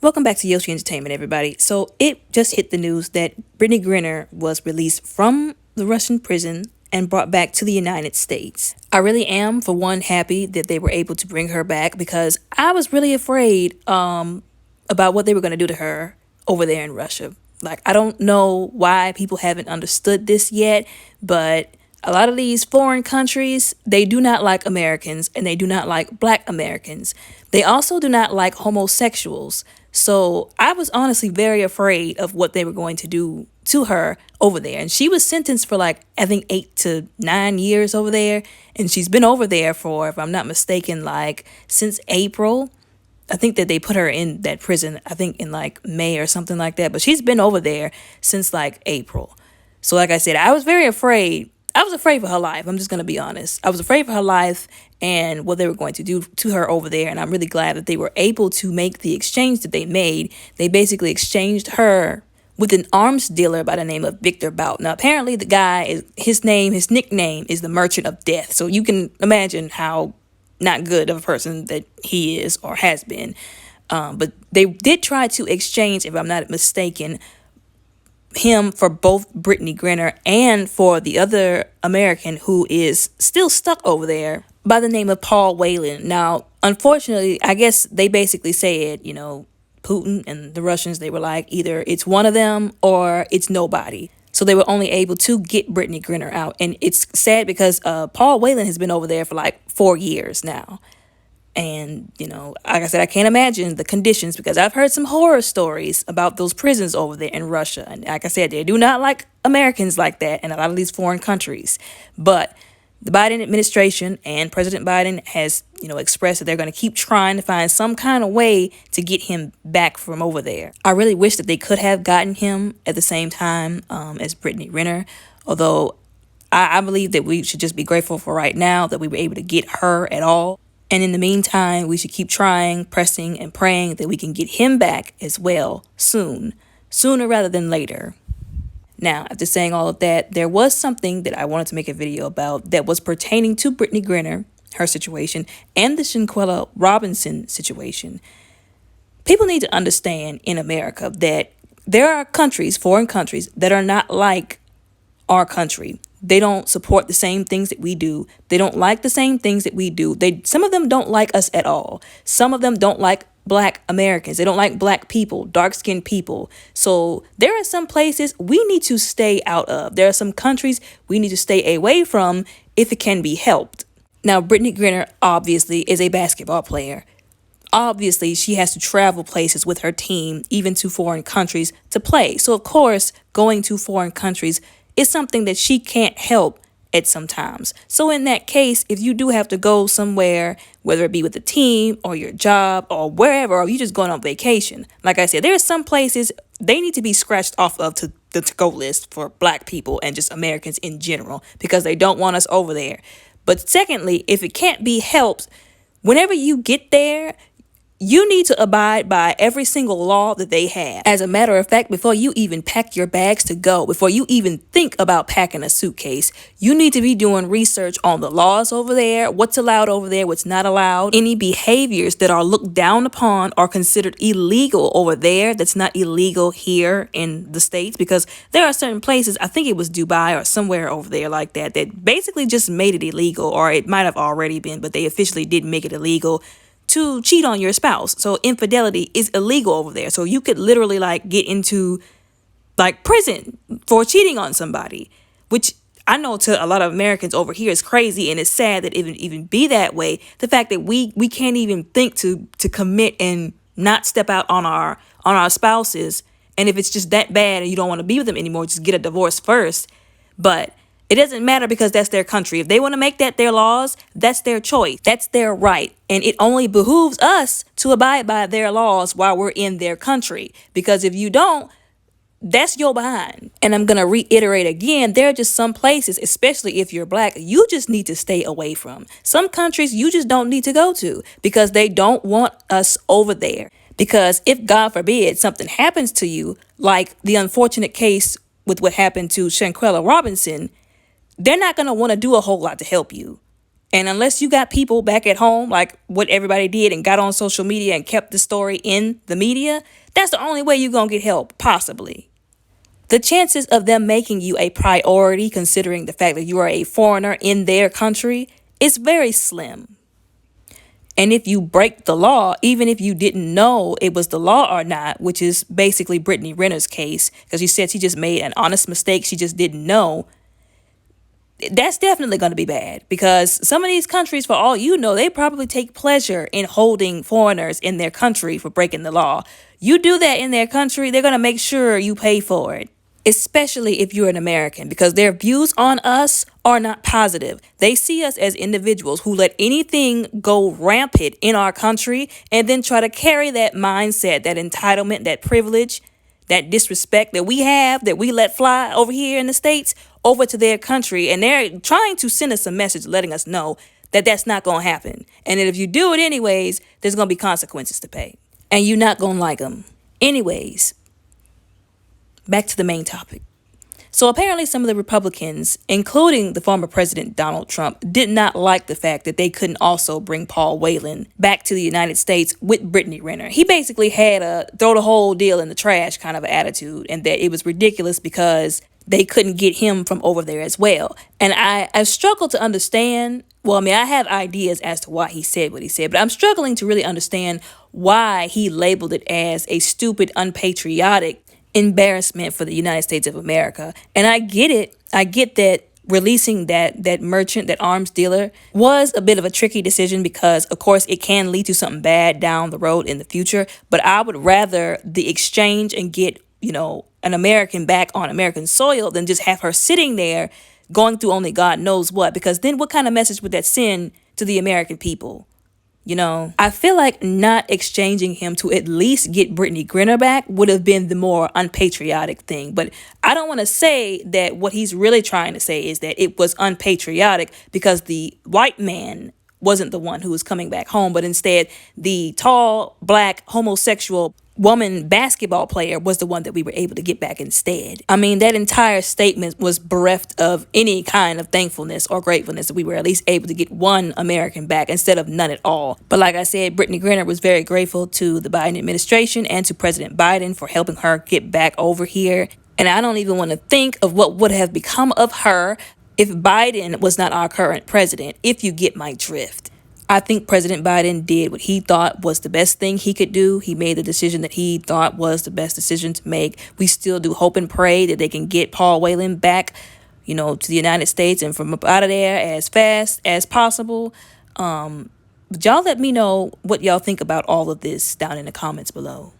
Welcome back to Yoshi Entertainment, everybody. So it just hit the news that Brittney Griner was released from the Russian prison and brought back to the United States. I really am, for one, happy that they were able to bring her back because I was really afraid about what they were going to do to her over there in Russia. Like, I don't know why people haven't understood this yet, but a lot of these foreign countries, they do not like Americans and they do not like Black Americans. They also do not like homosexuals. So I was honestly very afraid of what they were going to do to her over there. And she was sentenced for I think 8 to 9 years over there. And she's been over there for, if I'm not mistaken, since April. I think that they put her in that prison, I think in May or something like that. But she's been over there since April. So like I said, I was very afraid. I was afraid for her life. I'm just going to be honest. I was afraid for her life and what they were going to do to her over there. And I'm really glad that they were able to make the exchange that they made. They basically exchanged her with an arms dealer by the name of Victor Bout. Now, apparently the guy, his nickname is the Merchant of Death. So you can imagine how not good of a person that he is or has been. But they did try to exchange, if I'm not mistaken, him for both Brittney Griner and for the other American who is still stuck over there by the name of Paul Whelan. Now, unfortunately, I guess they basically said, Putin and the Russians, they were like, either it's one of them or it's nobody. So they were only able to get Brittney Griner out. And it's sad because Paul Whelan has been over there for 4 years now. And, like I said, I can't imagine the conditions because I've heard some horror stories about those prisons over there in Russia. And like I said, they do not like Americans like that in a lot of these foreign countries. But the Biden administration and President Biden has, expressed that they're going to keep trying to find some kind of way to get him back from over there. I really wish that they could have gotten him at the same time as Brittney Griner. Although I believe that we should just be grateful for right now that we were able to get her at all. And in the meantime, we should keep trying, pressing, and praying that we can get him back as well soon, sooner rather than later. Now, after saying all of that, there was something that I wanted to make a video about that was pertaining to Brittney Griner, her situation, and the Shanquella Robinson situation. People need to understand in America that there are countries, foreign countries, that are not like our country. They don't support the same things that we do. They don't like the same things that we do. Some of them don't like us at all. Some of them don't like Black Americans. They don't like Black people, dark-skinned people. So there are some places we need to stay out of. There are some countries we need to stay away from if it can be helped. Now, Brittney Griner obviously is a basketball player. Obviously, she has to travel places with her team, even to foreign countries, to play. So, of course, going to foreign countries is something that she can't help at some times. So in that case, if you do have to go somewhere, whether it be with the team or your job or wherever, or you just going on vacation, like I said, there are some places they need to be scratched off of the to-go list for Black people and just Americans in general because they don't want us over there. But secondly, if it can't be helped, whenever you get there, you need to abide by every single law that they have. As a matter of fact, before you even pack your bags to go, before you even think about packing a suitcase, you need to be doing research on the laws over there, what's allowed over there, what's not allowed, any behaviors that are looked down upon or considered illegal over there that's not illegal here in the States. Because there are certain places, I think it was Dubai or somewhere over there like that, that basically just made it illegal, or it might have already been, but they officially did make it illegal to cheat on your spouse. So infidelity is illegal over there. So you could literally get into prison for cheating on somebody, which I know to a lot of Americans over here is crazy. And it's sad that it even be that way. The fact that we can't even think to commit and not step out on our spouses. And if it's just that bad and you don't want to be with them anymore, just get a divorce first. But it doesn't matter because that's their country. If they want to make that their laws, that's their choice. That's their right. And it only behooves us to abide by their laws while we're in their country. Because if you don't, that's your behind. And I'm going to reiterate again, there are just some places, especially if you're Black, you just need to stay away from. Some countries you just don't need to go to because they don't want us over there. Because if, God forbid, something happens to you, like the unfortunate case with what happened to Shanquella Robinson, they're not going to want to do a whole lot to help you. And unless you got people back at home, like what everybody did and got on social media and kept the story in the media, that's the only way you're going to get help, possibly. The chances of them making you a priority, considering the fact that you are a foreigner in their country, is very slim. And if you break the law, even if you didn't know it was the law or not, which is basically Brittney Griner's case, because you said she just made an honest mistake, she just didn't know, that's definitely going to be bad, because some of these countries, for all you know, they probably take pleasure in holding foreigners in their country for breaking the law. You do that in their country, they're going to make sure you pay for it, especially if you're an American, because their views on us are not positive. They see us as individuals who let anything go rampant in our country and then try to carry that mindset, that entitlement, that privilege, that disrespect that we have, that we let fly over here in the States, over to their country. And they're trying to send us a message letting us know that that's not going to happen. And that if you do it anyways, there's going to be consequences to pay. And you're not going to like them. Anyways, back to the main topic. So apparently some of the Republicans, including the former President Donald Trump, did not like the fact that they couldn't also bring Paul Whelan back to the United States with Britney Griner. He basically had a throw the whole deal in the trash kind of attitude, and that it was ridiculous because they couldn't get him from over there as well. And I struggle to understand. Well, I mean, I have ideas as to why he said what he said, but I'm struggling to really understand why he labeled it as a stupid, unpatriotic embarrassment for the United States of America. And I get it. I get that releasing that merchant, that arms dealer, was a bit of a tricky decision because, of course, it can lead to something bad down the road in the future. But I would rather the exchange and get, an American back on American soil than just have her sitting there going through only God knows what. Because then what kind of message would that send to the American people? I feel like not exchanging him to at least get Brittney Griner back would have been the more unpatriotic thing. But I don't want to say that what he's really trying to say is that it was unpatriotic because the white man wasn't the one who was coming back home, but instead the tall, black, homosexual woman basketball player was the one that we were able to get back instead. I mean, that entire statement was bereft of any kind of thankfulness or gratefulness that we were at least able to get one American back instead of none at all. But like I said, Brittney Griner was very grateful to the Biden administration and to President Biden for helping her get back over here. And I don't even want to think of what would have become of her if Biden was not our current president, if you get my drift. I think President Biden did what he thought was the best thing he could do. He made the decision that he thought was the best decision to make. We still do hope and pray that they can get Paul Whelan back, to the United States and from up out of there as fast as possible. But y'all let me know what y'all think about all of this down in the comments below.